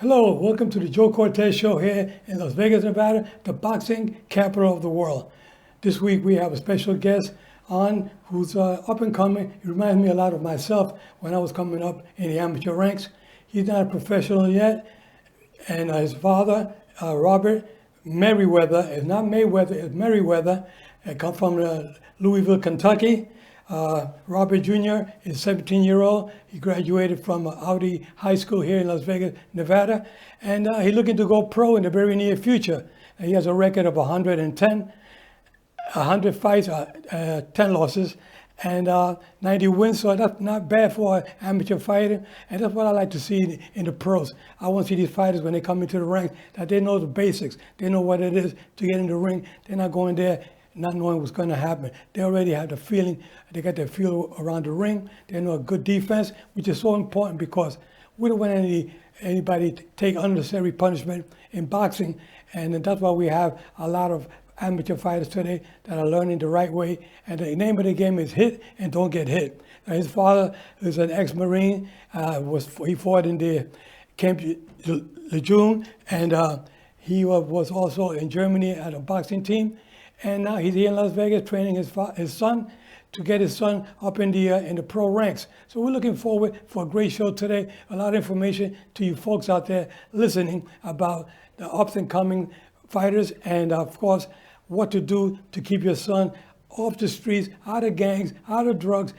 Hello, welcome to the Joe Cortez Show here in Las Vegas, Nevada, the boxing capital of the world. This week we have a special guest on who's up and coming. He reminds me a lot of myself when I was coming up in the amateur ranks. He's not a professional yet, and his father, Robert Merriweather, is not Mayweather, it's Merriweather. He comes from Louisville, Kentucky. Robert Jr. is a 17-year-old. He graduated from Audi High School here in Las Vegas, Nevada. And he's looking to go pro in the very near future. He has a record of 110, 100 fights, 10 losses, and 90 wins. So that's not bad for an amateur fighter. And that's what I like to see in the pros. I want to see these fighters when they come into the ranks, that they know the basics. They know what it is to get in the ring. They're not going there not knowing what's going to happen. They already have the feeling, they got their feel around the ring. They know a good defense, which is so important because we don't want anybody to take unnecessary punishment in boxing. And that's why we have a lot of amateur fighters today that are learning the right way. And the name of the game is hit and don't get hit. Now, his father is an ex-Marine. He fought in the Camp Lejeune, and he was also in Germany at a boxing team. And now he's here in Las Vegas training his son to get his son up in the pro ranks. So we're looking forward for a great show today. A lot of information to you folks out there listening about the ups and coming fighters and, of course, what to do to keep your son off the streets, out of gangs, out of drugs,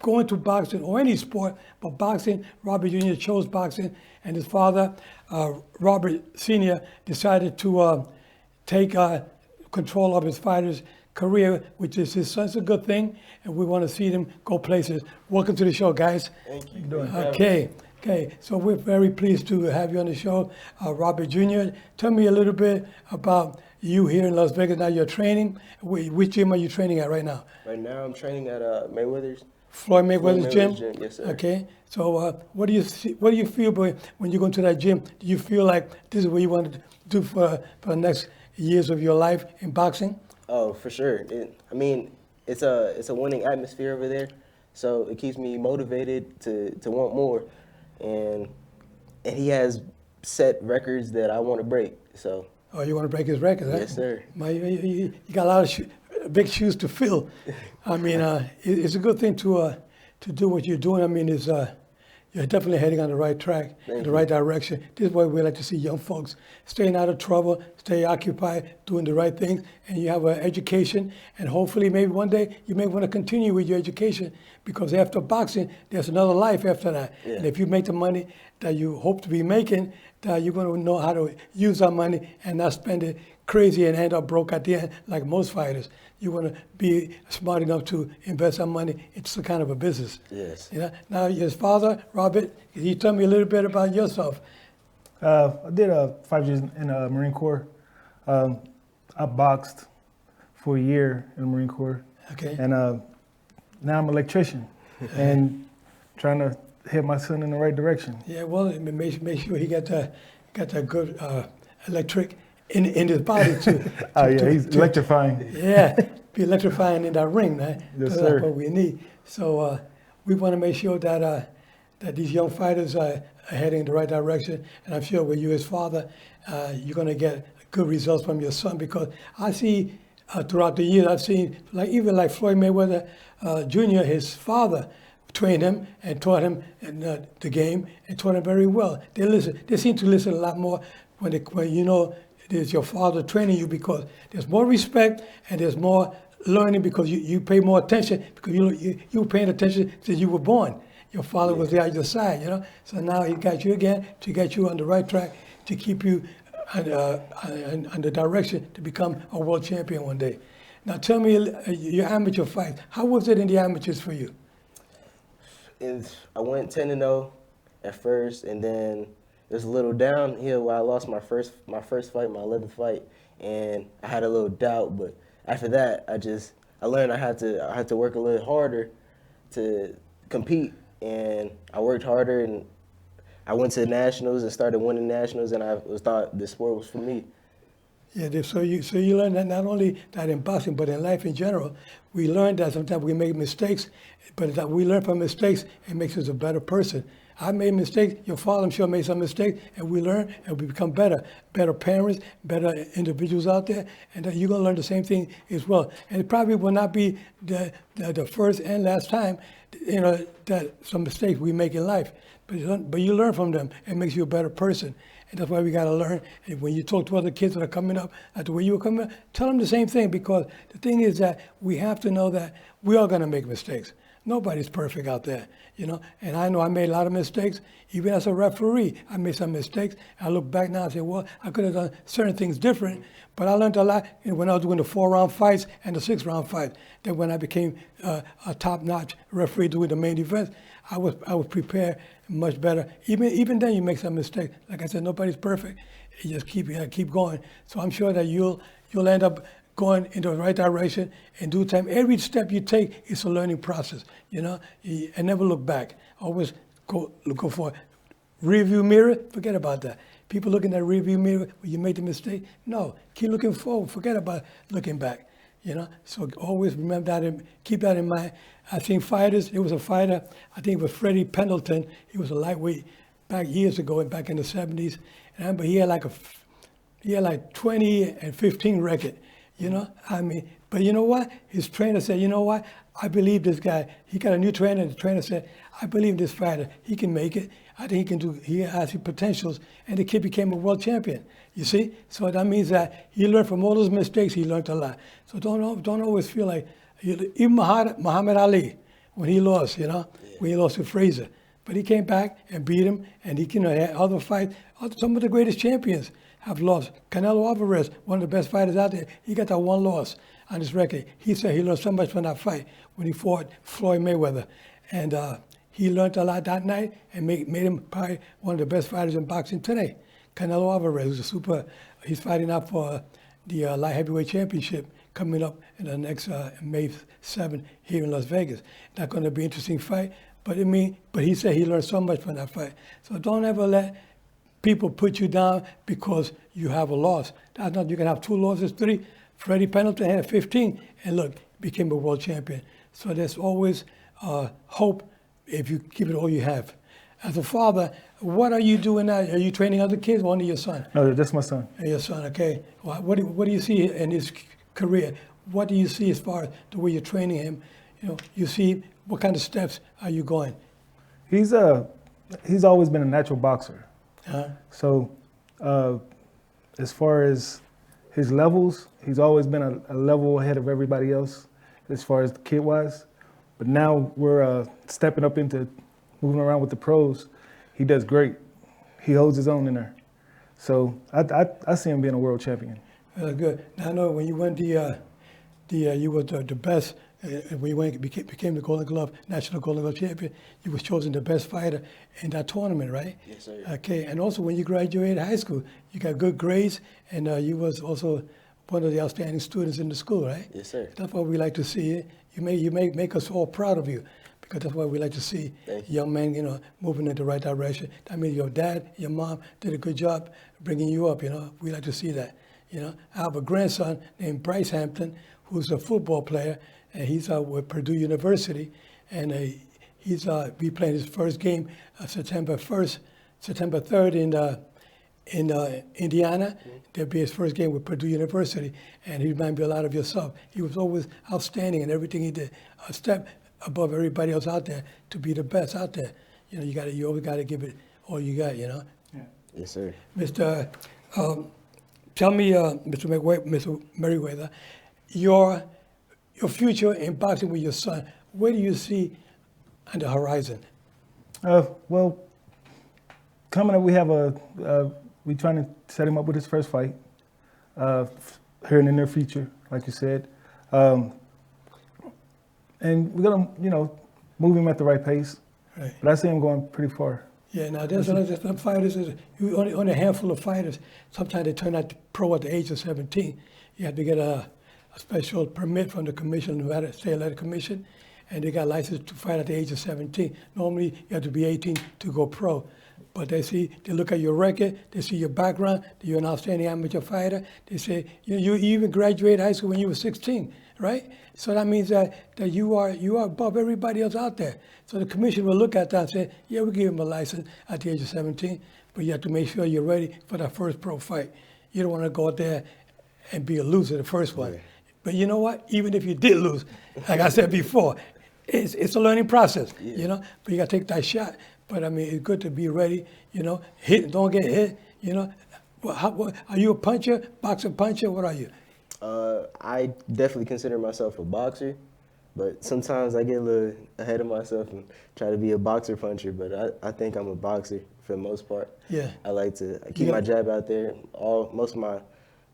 going to boxing or any sport. But boxing, Robert Jr. chose boxing, and his father, Robert Sr., decided to take control of his fighter's career, which is his son's a good thing, and we want to see them go places. Welcome to the show, guys. Thank you. Okay. So we're very pleased to have you on the show, Robert Jr. Tell me a little bit about you here in Las Vegas. Now you're training. Which gym are you training at right now? Right now I'm training at Mayweather's. Floyd Mayweather's gym? Yes, sir. Okay. So what do you feel when you go into that gym? Do you feel like this is what you want to do for the next years of your life in boxing? Oh, for sure. It's a winning atmosphere over there, so it keeps me motivated to want more, and he has set records that I want to break. So. Oh, you want to break his record, huh? Yes, sir. You got a lot of big shoes to fill. I mean, it's a good thing to do what you're doing. I mean, you're definitely heading on the right track, in the right direction. This is why we like to see young folks staying out of trouble, stay occupied, doing the right things, and you have an education, and hopefully maybe one day you may want to continue with your education, because after boxing, there's another life after that. Yeah. And if you make the money that you hope to be making, that you're going to know how to use that money and not spend it crazy and end up broke at the end like most fighters. You want to be smart enough to invest that money into some kind of a business. Yes. You know? Now, his father, Robert, can you tell me a little bit about yourself? I did 5 years in the Marine Corps. I boxed for a year in the Marine Corps. Okay. And now I'm an electrician and trying to head my son in the right direction. Yeah, well, make sure he got that good electric in his body too. He's electrifying. Yeah, be electrifying in that ring, man. Yes, That's sir. what we need. So we want to make sure that these young fighters are heading in the right direction. And I'm sure with you as father, you're going to get good results from your son, because I see throughout the years, I've seen even like Floyd Mayweather Jr., his father trained him and taught him the game and taught him very well. They seem to listen a lot more when you know it is your father training you, because there's more respect and there's more learning, because you pay more attention, because you were paying attention since you were born. Your father was there at your side, you know. So now he got you again to get you on the right track, to keep you on the direction to become a world champion one day. Now tell me your amateur fight. How was it in the amateurs for you? I went 10-0 at first, and then it was a little downhill where I lost my first fight, my 11th fight, and I had a little doubt. But after that, I learned I had to work a little harder to compete, and I worked harder, and I went to nationals and started winning nationals, and I thought this sport was for me. Yeah, so you learn that not only that in boxing, but in life in general. We learn that sometimes we make mistakes, but that we learn from mistakes, it makes us a better person. I made mistakes. Your father, I'm sure, made some mistakes, and we learn and we become better parents, better individuals out there, and you're gonna learn the same thing as well. And it probably will not be the first and last time, that some mistakes we make in life, but you learn from them. It makes you a better person. And that's why we got to learn. And when you talk to other kids that are coming up, like the way you were coming up, tell them the same thing, because the thing is that we have to know that we are going to make mistakes. Nobody's perfect out there, And I know I made a lot of mistakes. Even as a referee, I made some mistakes. I look back now and say, well, I could have done certain things different. But I learned a lot when I was doing the 4-round fights and the 6-round fights. Then when I became a top-notch referee doing the main events, I was prepared much better. Even then, you make some mistakes. Like I said, nobody's perfect. You just keep going. So I'm sure that you'll end up going in the right direction in due time. Every step you take is a learning process. And never look back. Always go forward. Rearview mirror, forget about that. People look in that rearview mirror when you made the mistake. No, keep looking forward. Forget about looking back. So always remember that and keep that in mind. I think fighters, there was a fighter, I think it was Freddie Pendleton. He was a lightweight back years ago, back in the 70s. And I remember he had like 20 and 15 record, but you know what? His trainer said, you know what? I believe this guy. He got a new trainer, and the trainer said, I believe this fighter. He can make it. I think he has potentials, and the kid became a world champion. You see? So that means that he learned from all those mistakes. He learned a lot. So don't always feel like, even Muhammad Ali, when he lost, when he lost to Frazier, but he came back and beat him, and he had other fights. Some of the greatest champions have lost. Canelo Alvarez, one of the best fighters out there, he got that one loss on his record. He said he learned so much from that fight when he fought Floyd Mayweather. And he learned a lot that night and made him probably one of the best fighters in boxing today. Canelo Alvarez, he's fighting out for the light heavyweight championship coming up in the next May 7th here in Las Vegas. Not going to be an interesting fight, but he said he learned so much from that fight. So don't ever let people put you down because you have a loss. That's not, you can have 2 losses, 3. Freddie Pendleton had 15, and look, became a world champion. So there's always hope if you give it all you have. As a father, what are you doing now? Are you training other kids or only your son? No, that's my son. Your son, okay. What do you see in his career? What do you see as far as the way you're training him? You see what kind of steps are you going? He's always been a natural boxer. Uh-huh. So as far as his levels, he's always been a level ahead of everybody else as far as kid-wise. But now we're stepping up into moving around with the pros. He does great. He holds his own in there. So I see him being a world champion. Good. Now I know when you won you were the best. When you became the Golden Glove, National Golden Glove champion, you was chosen the best fighter in that tournament, right? Yes, sir. Okay, and also when you graduated high school, you got good grades, and you was also one of the outstanding students in the school, right? Yes, sir. That's what we like to see. You make us all proud of you, because that's what we like to see. Young men, moving in the right direction. I mean, your dad, your mom did a good job bringing you up. We like to see that. I have a grandson named Bryce Hampton, who's a football player. And he's with Purdue University, and he's be playing his first game September 3rd in Indiana. That'll be his first game with Purdue University, and he reminds me a lot of yourself. He was always outstanding in everything he did, a step above everybody else out there to be the best out there. You always got to give it all you got. Yeah. Yes, sir. Mr. Tell me, Mr. Merriweather, your future in boxing with your son, where do you see on the horizon? Well, coming up, we have we're trying to set him up with his first fight here in the near future, like you said. And we're gonna, move him at the right pace. Right. But I see him going pretty far. Yeah, now there's some fighters, only a handful of fighters, sometimes they turn out pro at the age of 17. You have to get a special permit from the commission, Nevada State Athletic Commission, and they got licensed to fight at the age of 17. Normally, you have to be 18 to go pro. But they look at your record, they see your background, that you're an outstanding amateur fighter. They say you even graduated high school when you were 16, right? So that means that you are above everybody else out there. So the commission will look at that and say, yeah, we give him a license at the age of 17, but you have to make sure you're ready for that first pro fight. You don't want to go out there and be a loser the first one. Yeah. But you know what? Even if you did lose, like I said before, it's a learning process, you know. But you got to take that shot. But I mean, it's good to be ready, you know. Hit, don't get hit, you know. Are you a puncher, boxer puncher? What are you? I definitely consider myself a boxer, but sometimes I get a little ahead of myself and try to be a boxer puncher. But I think I'm a boxer for the most part. Yeah. I like to keep my jab out there. Most of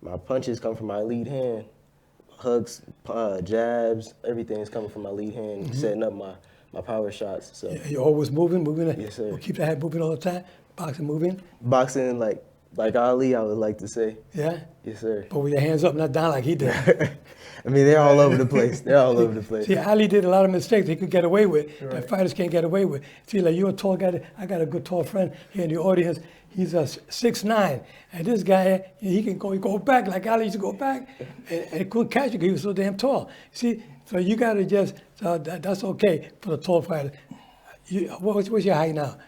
my punches come from my lead hand. Hooks, jabs, everything is coming from my lead hand, setting up my power shots. So You're always moving. Yes, sir. Keep the head moving all the time. Boxing moving. boxing like Ali, I would like to say. Yeah. Yes, sir. But with your hands up, not down like he did. I mean, they're all over the place. They're all over the place. See, Ali did a lot of mistakes he could get away with that fighters can't get away with. See, like you're a tall guy. I got a good tall friend here in the audience. He's a 6'9", and this guy, he can go back like Ali used to go back, and couldn't catch it because he was so damn tall. See, so you got to just, that's okay for the tall fighter. What's your height now?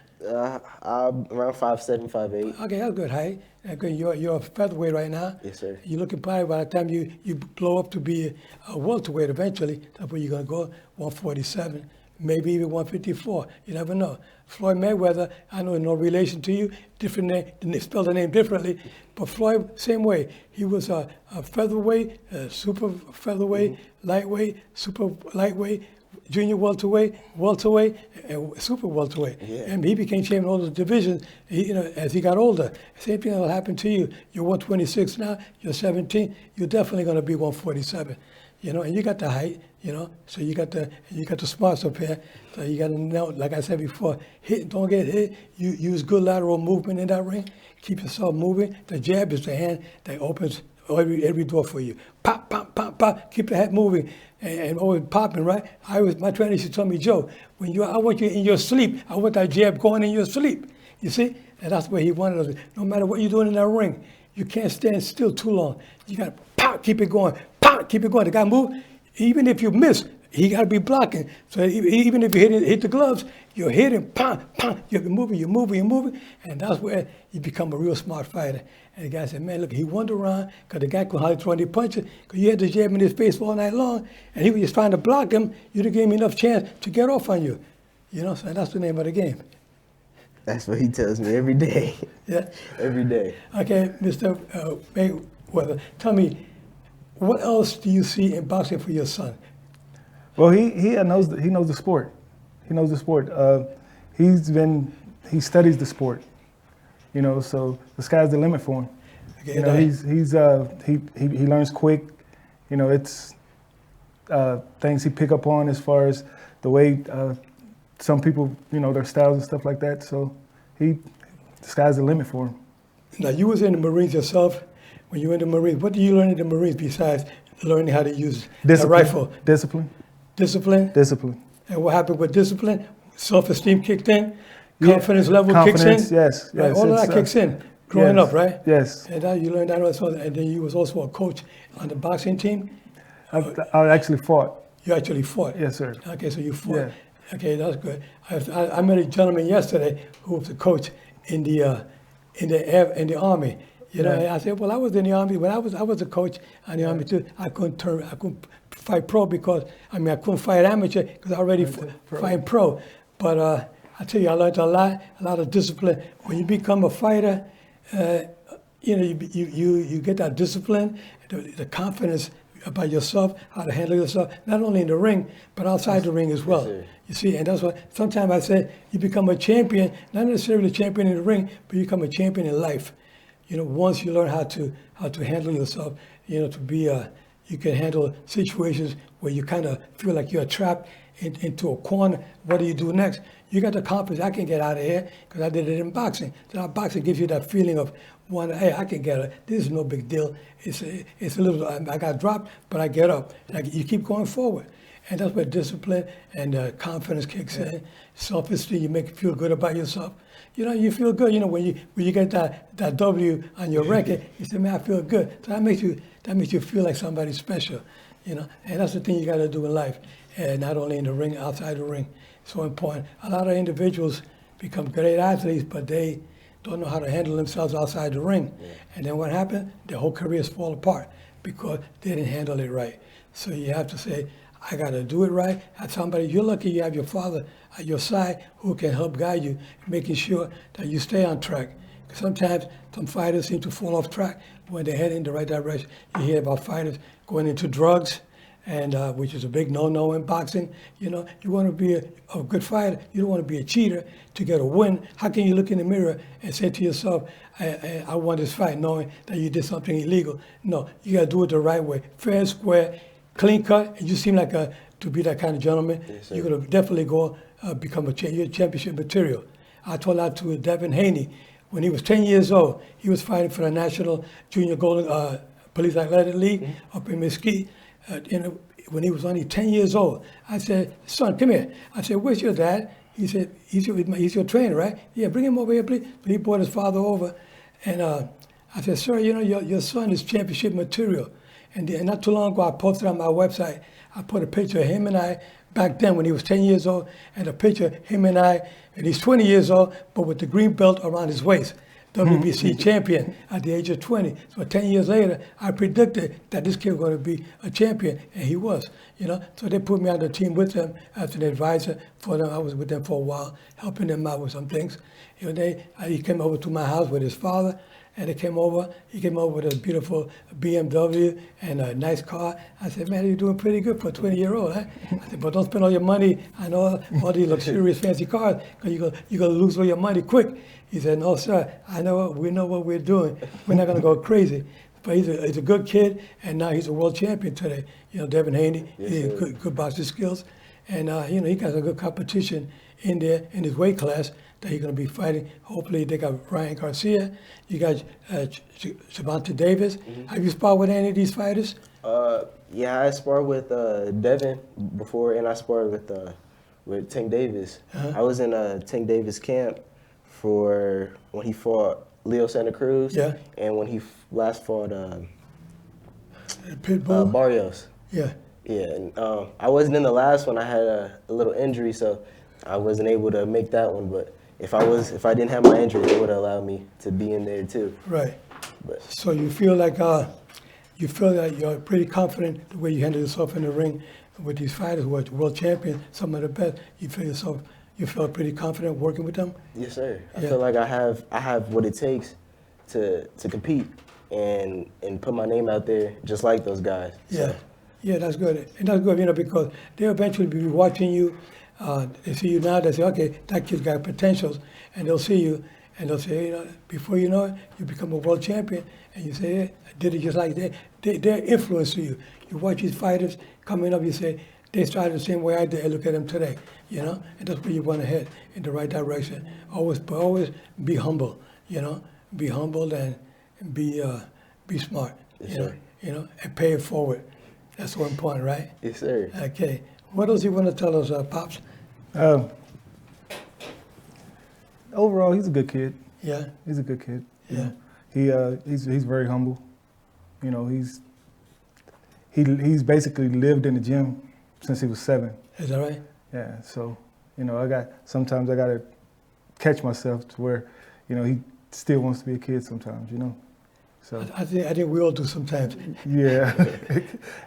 I'm around 5'7", 5'8". Okay, that's good height. Good. You're a featherweight right now. Yes, sir. You're looking probably by the time you blow up to be a welterweight eventually, that's where you're going to go, 147, maybe even 154. You never know. Floyd Mayweather, I know no relation to you, different name, they spell the name differently, but Floyd, same way. He was a featherweight, super featherweight, lightweight, super lightweight, junior welterweight, and super welterweight. Yeah. And he became champion in all those divisions, as he got older. Same thing will happen to you. You're 126 now, you're 17, you're definitely going to be 147. And you got the height, so you got the smarts up here. So you got to know, like I said before, hit, don't get hit. You use good lateral movement in that ring. Keep yourself moving. The jab is the hand that opens every door for you. Pop, pop, pop, pop. Keep the head moving and always popping, right? My trainer used to tell me, Joe, I want you in your sleep. I want that jab going in your sleep. You see? And that's where he wanted us. No matter what you're doing in that ring, you can't stand still too long. You got to pop, keep it going. Pop, keep it going. The guy move. Even if you miss, he got to be blocking. So even if you hit the gloves, you're hitting, pop, pop. You're moving. And that's where you become a real smart fighter. And the guy said, man, look, he wandered around because the guy could hardly throw any punches because you had the jab in his face all night long. And he was just trying to block him. You didn't give him enough chance to get off on you. So that's the name of the game. That's what he tells me every day. Yeah. Every day. Okay, Mr. Mayweather, tell me, what else do you see in boxing for your son? Well, he knows the sport. He knows the sport. He studies the sport. So the sky's the limit for him. Okay, he learns quick. It's things he pick up on as far as the way some people, their styles and stuff like that. So the sky's the limit for him. Now, you was in the Marines yourself. When you were in the Marines, what did you learn in the Marines besides learning how to use a rifle? Discipline. And what happened with discipline? Self-esteem kicked in? Confidence level kicks in? Yes. Right? All of that kicks in growing up, right? Yes. And now you learned that also. And then you was also a coach on the boxing team? I actually fought. You actually fought? Yes, sir. Okay, so you fought. Yeah. Okay, that's good. I met a gentleman yesterday who was a coach in the Army. And I said, well, I was in the Army. When I was a coach in the Army too. I couldn't fight pro because I couldn't fight amateur because I already fight pro. But I tell you, I learned a lot of discipline. When you become a fighter, you get that discipline, the confidence about yourself, how to handle yourself, not only in the ring, but outside the ring as well. Yes, you see, and that's why sometimes I say you become a champion, not necessarily a champion in the ring, but you become a champion in life. Once you learn how to handle yourself, to be you can handle situations where you kind of feel like you're trapped into a corner. What do you do next? You got the confidence, I can get out of here because I did it in boxing. So boxing gives you that feeling of, hey, I can get it. This is no big deal. It's a little, I got dropped, but I get up. Like you keep going forward. And that's where discipline and confidence kicks in. Self-esteem, you make you feel good about yourself. You know, you feel good. You know, when you get that W on your record, you say, man, I feel good. So that makes you feel like somebody special. You know, and that's the thing you got to do in life, and not only in the ring, outside the ring. So important. A lot of individuals become great athletes, but they don't know how to handle themselves outside the ring. Yeah. And then what happened? Their whole careers fall apart because they didn't handle it right. So you have to say, I got to do it right. Have somebody, you're lucky you have your father at your side who can help guide you, making sure that you stay on track. Sometimes some fighters seem to fall off track when they head in the right direction. You hear about fighters going into drugs, and which is a big no-no in boxing. You know, you want to be a good fighter. You don't want to be a cheater to get a win. How can you look in the mirror and say to yourself, I won this fight knowing that you did something illegal? No, you got to do it the right way. Fair, square, clean cut, and you seem like to be that kind of gentleman. Yes, you're going to definitely go become a championship material. I told that to Devin Haney. When he was 10 years old, he was fighting for the National Junior Golden Police Athletic League up in Mesquite. When he was only 10 years old, I said, son, come here. I said, where's your dad? He said, he's your trainer, right? Yeah, bring him over here, please. But he brought his father over. And I said, sir, you know, your son is championship material. And not too long ago, I posted on my website, I put a picture of him and I back then when he was 10 years old, and a picture of him and I, and he's 20 years old, but with the green belt around his waist. WBC champion at the age of 20. So 10 years later, I predicted that this kid was going to be a champion, and he was. You know, so they put me on the team with them as an advisor for them. I was with them for a while, helping them out with some things. You know, he came over to my house with his father, and he came over with a beautiful BMW and a nice car. I said, man, you're doing pretty good for a 20-year-old, huh? I said, but don't spend all your money on all these luxurious fancy cars, because you're going to lose all your money quick. He said, no, sir, we know what we're doing. We're not going to go crazy. But he's a good kid, and now he's a world champion today. You know, Devin Haney, yes, he has good boxing skills. And, you know, he got a good competition in there in his weight class that he's going to be fighting. Hopefully they got Ryan Garcia. You got Gervonta Davis. Mm-hmm. Have you sparred with any of these fighters? Yeah, I sparred with Devin before, and I sparred with Tank Davis. Uh-huh. I was in Tank Davis camp for when he fought Leo Santa Cruz, yeah, and when he last fought Pitbull, Barrios. Yeah. Yeah, and I wasn't in the last one. I had a little injury, so I wasn't able to make that one. But if I didn't have my injury, they would have allowed me to be in there too. Right. But so you feel like you're pretty confident the way you handle yourself in the ring with these fighters who are world champions, some of the best. You feel pretty confident working with them? Yes, sir. I feel like I have what it takes to compete and put my name out there just like those guys. Yeah. So. Yeah, that's good. And that's good, you know, because they'll eventually be watching you. They see you now, they say, okay, that kid's got potentials. And they'll see you, and they'll say, you know, before you know it, you become a world champion. And you say, hey, I did it just like that. They're influencing you. You watch these fighters coming up, you say, they started the same way I did. Look at them today, you know? And that's where you want to head, in the right direction. Always be humble, you know? Be humble and be smart, yes, you know? Sir. You know, and pay it forward. That's so important, right? Yes, sir. Okay. What else you want to tell us, Pops? Overall, he's a good kid. Yeah. He's a good kid. Yeah. He's very humble. You know, he's basically lived in the gym since he was 7. Is that right? Yeah. So, you know, sometimes I gotta catch myself to where, you know, he still wants to be a kid sometimes, you know. So I think we all do sometimes. Yeah.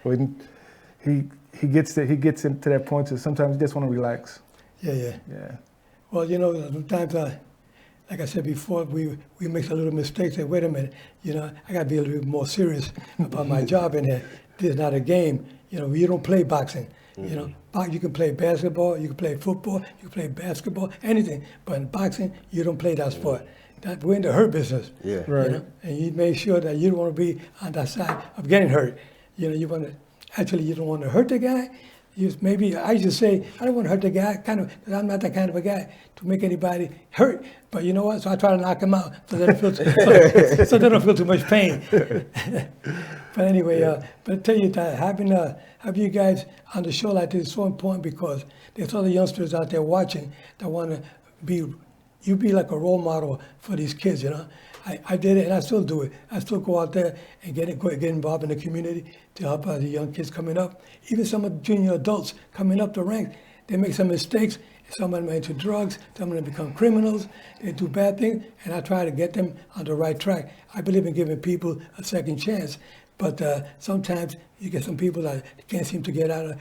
When he gets into that point to sometimes you just want to relax. Yeah. Well, you know, sometimes like I said before, we make a little mistake. Say, wait a minute, you know, I got to be a little bit more serious about my job in here. This is not a game. You know, you don't play boxing. Mm-hmm. You know, you can play basketball, you can play football, you can play basketball, anything. But in boxing, you don't play that sport. We're in the hurt business. Yeah. Right. You know? And you make sure that you don't want to be on that side of getting hurt. You know, you don't want to hurt the guy. Maybe I should say, I don't want to hurt the guy, because I'm not that kind of a guy to make anybody hurt. But you know what? So I try to knock him out so they don't feel too much pain. But anyway, but I tell you that having you guys on the show like this is so important because there's other youngsters out there watching that want to be, you be like a role model for these kids, you know. I did it and I still do it. I still go out there and get involved in the community to help out the young kids coming up. Even some of the junior adults coming up the ranks, they make some mistakes. Some of them are into drugs, some of them become criminals, they do bad things, and I try to get them on the right track. I believe in giving people a second chance, but sometimes you get some people that can't seem to get out of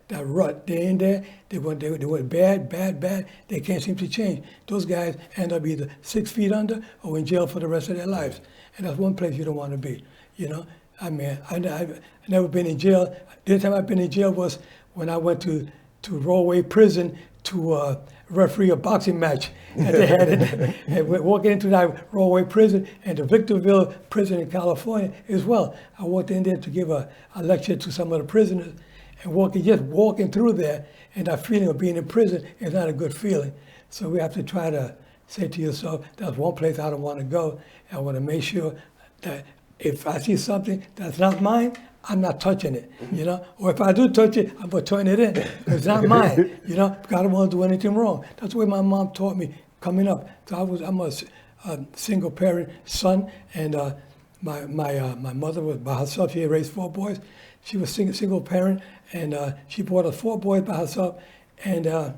that rut. They're in there, they went bad, they can't seem to change. Those guys end up either 6 feet under or in jail for the rest of their lives. And that's one place you don't want to be, you know? I mean, I've never been in jail. The only time I've been in jail was when I went to Rollway Prison to referee a boxing match. And they had it, and we walked into that Rollway Prison and the Victorville Prison in California as well. I walked in there to give a lecture to some of the prisoners, and just walking through there, and that feeling of being in prison is not a good feeling. So we have to try to say to yourself, that's one place I don't want to go. I want to make sure that if I see something that's not mine, I'm not touching it, you know? Or if I do touch it, I'm going to turn it in, because it's not mine, you know? Because I don't want to do anything wrong. That's the way my mom taught me coming up. So I'm a single parent son, and my mother was by herself. She had raised 4 boys. She was single parent, and she brought us 4 boys by herself, and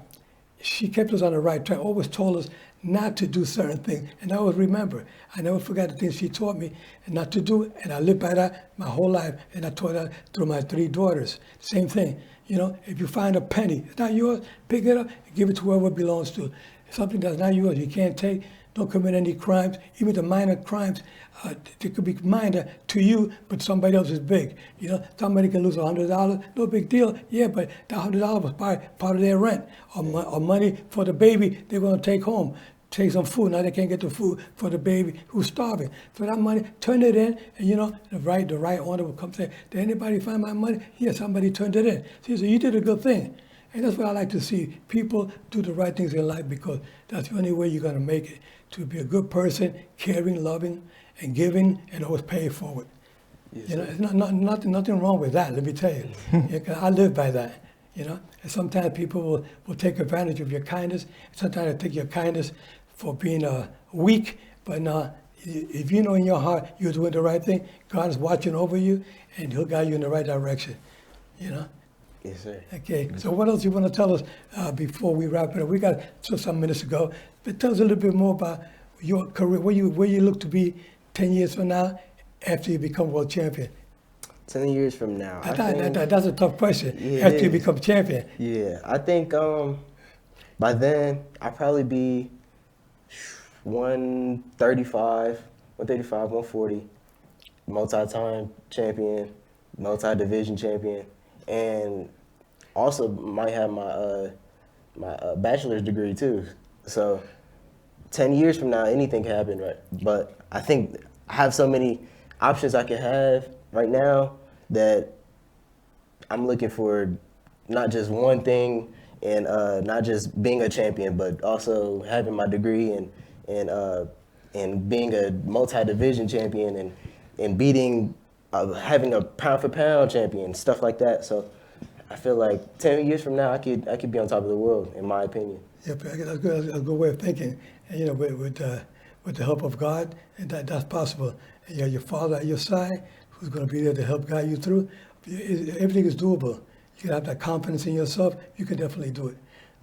she kept us on the right track, always told us not to do certain things. And I always remember. I never forgot the things she taught me and not to do it. And I lived by that my whole life. And I taught that through my 3 daughters. Same thing. You know, if you find a penny, it's not yours, pick it up and give it to whoever it belongs to. Something that's not yours, you can't take. Don't commit any crimes. Even the minor crimes, they could be minor to you, but somebody else is big. You know, somebody can lose $100, no big deal. Yeah, but that $100 was part of their rent or money for the baby they're going to take home. Take some food. Now they can't get the food for the baby who's starving. So that money, turn it in, and you know, the right owner will come say, did anybody find my money? Yeah, somebody turned it in. See, so you did a good thing. And that's what I like to see. People do the right things in life because that's the only way you're going to make it. To be a good person, caring, loving, and giving, and always pay it forward. Yes, you know, it's nothing wrong with that, let me tell you. Yeah, 'cause I live by that, you know. And sometimes people will take advantage of your kindness. Sometimes they take your kindness for being weak. But if you know in your heart you're doing the right thing, God is watching over you, and He'll guide you in the right direction, you know. Yes, sir. Okay, so what else you want to tell us before we wrap it up? We got some minutes to go. But tell us a little bit more about your career, where you look to be 10 years from now after you become world champion. 10 years from now. That's a tough question, yeah, after you become champion. Yeah, I think by then I'll probably be 135, 140, multi-time champion, multi-division champion, and also might have my bachelor's degree too. So 10 years from now, anything can happen, right? But I think I have so many options I can have right now that I'm looking for not just one thing and not just being a champion, but also having my degree and being a multi-division champion and beating, having a pound-for-pound champion, stuff like that. So I feel like 10 years from now, I could be on top of the world, in my opinion. Yeah, that's a good way of thinking. And, you know, with the help of God, and that's possible. And you have your father at your side who's going to be there to help guide you through. Everything is doable. You can have that confidence in yourself. You can definitely do it.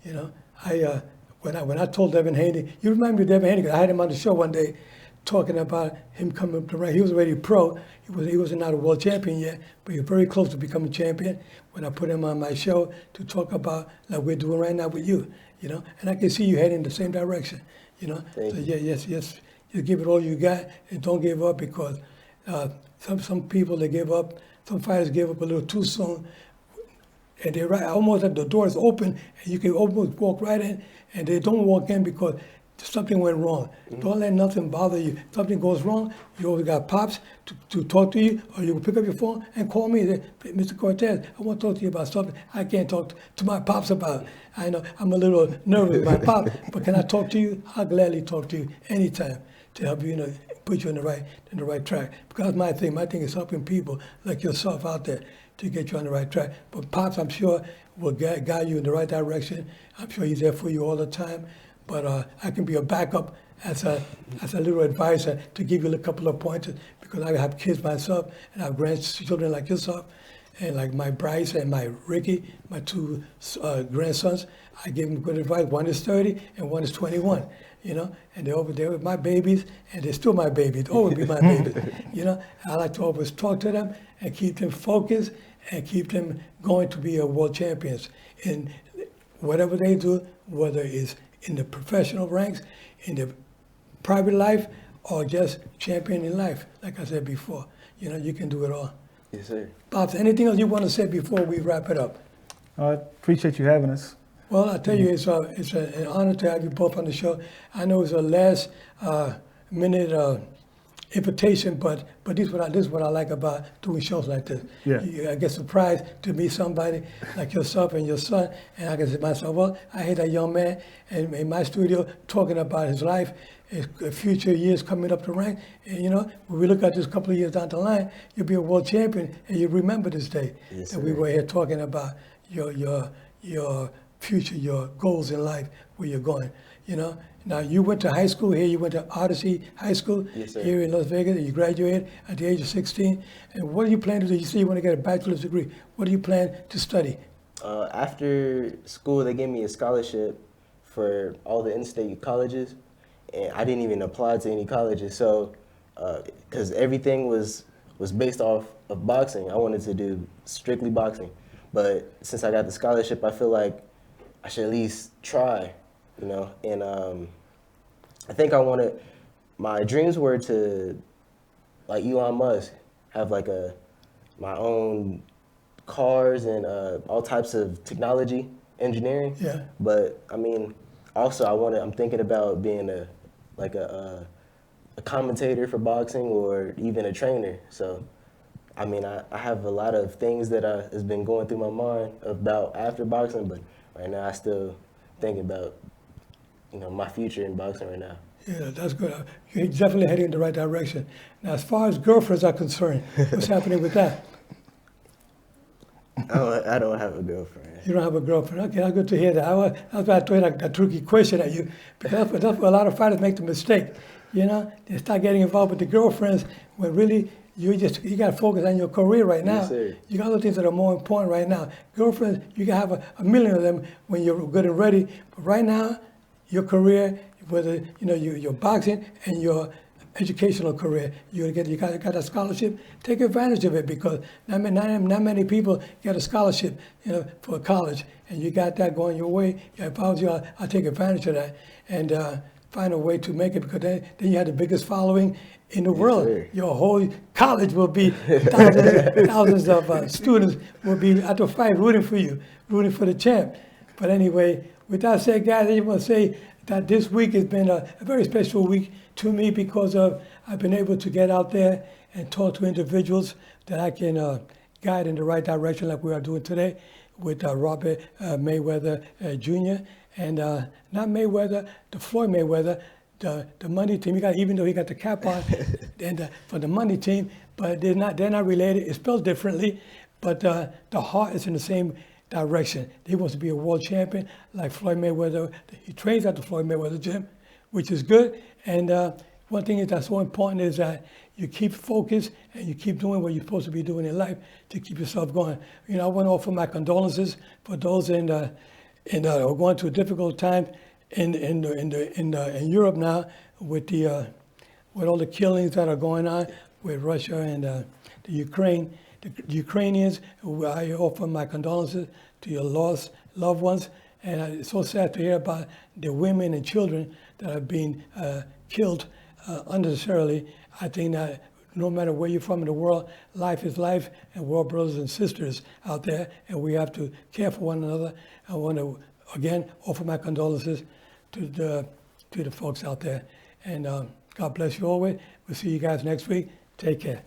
You know, when I told Devin Haney, you remember Devin Haney, 'cause I had him on the show one day talking about him coming up the rank. He was already pro. He wasn't not a world champion yet, but he was very close to becoming champion. When I put him on my show to talk about like we're doing right now with you, you know, and I can see you heading in the same direction, you know. Thank so you. yes, you give it all you got and don't give up, because some people they give up. Some fighters give up a little too soon, and they're right almost at the door is open, and you can almost walk right in, and they don't walk in because something went wrong. Mm-hmm. Don't let nothing bother you. Something goes wrong, you always got Pops to talk to you, or you will pick up your phone and call me. Say, Mr. Cortez, I want to talk to you about something I can't talk to my Pops about. I know I'm a little nervous with my Pop, but can I talk to you? I'll gladly talk to you anytime to help you, you know, put you in the right track. Because my thing is helping people like yourself out there to get you on the right track. But Pops, I'm sure, will guide you in the right direction. I'm sure he's there for you all the time. But I can be a backup as a little advisor to give you a couple of pointers, because I have kids myself and I have grandchildren like yourself, and like my Bryce and my Ricky, my two grandsons. I give them good advice. One is 30 and one is 21. You know, and they're over there with my babies, and they're still my babies. They'll always be my babies. You know, I like to always talk to them and keep them focused and keep them going to be a world champions in whatever they do, whether it's in the professional ranks, in the private life, or just champion in life. Like I said before, you know, you can do it all. Yes, sir. Pops, anything else you want to say before we wrap it up? I appreciate you having us. Well, I tell you, it's an honor to have you both on the show. I know it's a last minute invitation, but this is what I like about doing shows like this. Yeah. I get surprised to meet somebody like yourself and your son, and I can say to myself, well, I hear that young man in my studio talking about his life, his future years coming up the rank. And you know, when we look at this couple of years down the line, you'll be a world champion, and you remember this day Yes, that we sir. were here talking about your future, your goals in life, where you're going. You know, now you went to high school here. You went to Odyssey High School Yes, sir. here in Las Vegas. You graduated at the age of 16. And what do you plan to do? You say you want to get a bachelor's degree. What do you plan to study? After school, they gave me a scholarship for all the in-state colleges, and I didn't even apply to any colleges. So, because everything was based off of boxing, I wanted to do strictly boxing. But since I got the scholarship, I feel like I should at least try, you know. And I think my dreams were to, like Elon Musk, have like my own cars and all types of technology engineering. Yeah. But I mean, also I'm thinking about being a commentator for boxing, or even a trainer. So, I mean, I have a lot of things that has been going through my mind about after boxing, but right now I still think about, you know, my future in boxing right now. Yeah, that's good. You're definitely heading in the right direction. Now, as far as girlfriends are concerned, what's happening with that? I don't have a girlfriend. You don't have a girlfriend. Okay, that's good to hear that. That's why I threw that tricky question at you, because that's where a lot of fighters make the mistake. You know, they start getting involved with the girlfriends when really you got to focus on your career right now. Yes, sir. You got other things that are more important right now. Girlfriends, you can have a million of them when you're good and ready. But right now, your career, whether you know your boxing and your educational career, you got a scholarship. Take advantage of it, because not many people get a scholarship, you know, for college, and you got that going your way. Yeah, if I was you, I'll take advantage of that and find a way to make it, because then you have the biggest following in the world. sir. Your whole college will be thousands of students will be at the fight rooting for you, rooting for the champ. But anyway, with that said, guys, I just want to say that this week has been a very special week to me, because I've been able to get out there and talk to individuals that I can guide in the right direction, like we are doing today with Robert Mayweather Jr. and not Mayweather, the Floyd Mayweather, the money team. Even though he got the cap on, and for the money team, but they're not related. It's spelled differently, but the heart is in the same direction. He wants to be a world champion like Floyd Mayweather. He trains at the Floyd Mayweather gym, which is good. And one thing that's so important is that you keep focused and you keep doing what you're supposed to be doing in life to keep yourself going. You know, I want to offer my condolences for those who are going through a difficult time in Europe now with all the killings that are going on with Russia and the Ukraine. The Ukrainians, I offer my condolences to your lost loved ones. And it's so sad to hear about the women and children that are being killed unnecessarily. I think that no matter where you're from in the world, life is life, and we're all brothers and sisters out there, and we have to care for one another. I want to, again, offer my condolences to the folks out there. And God bless you always. We'll see you guys next week. Take care.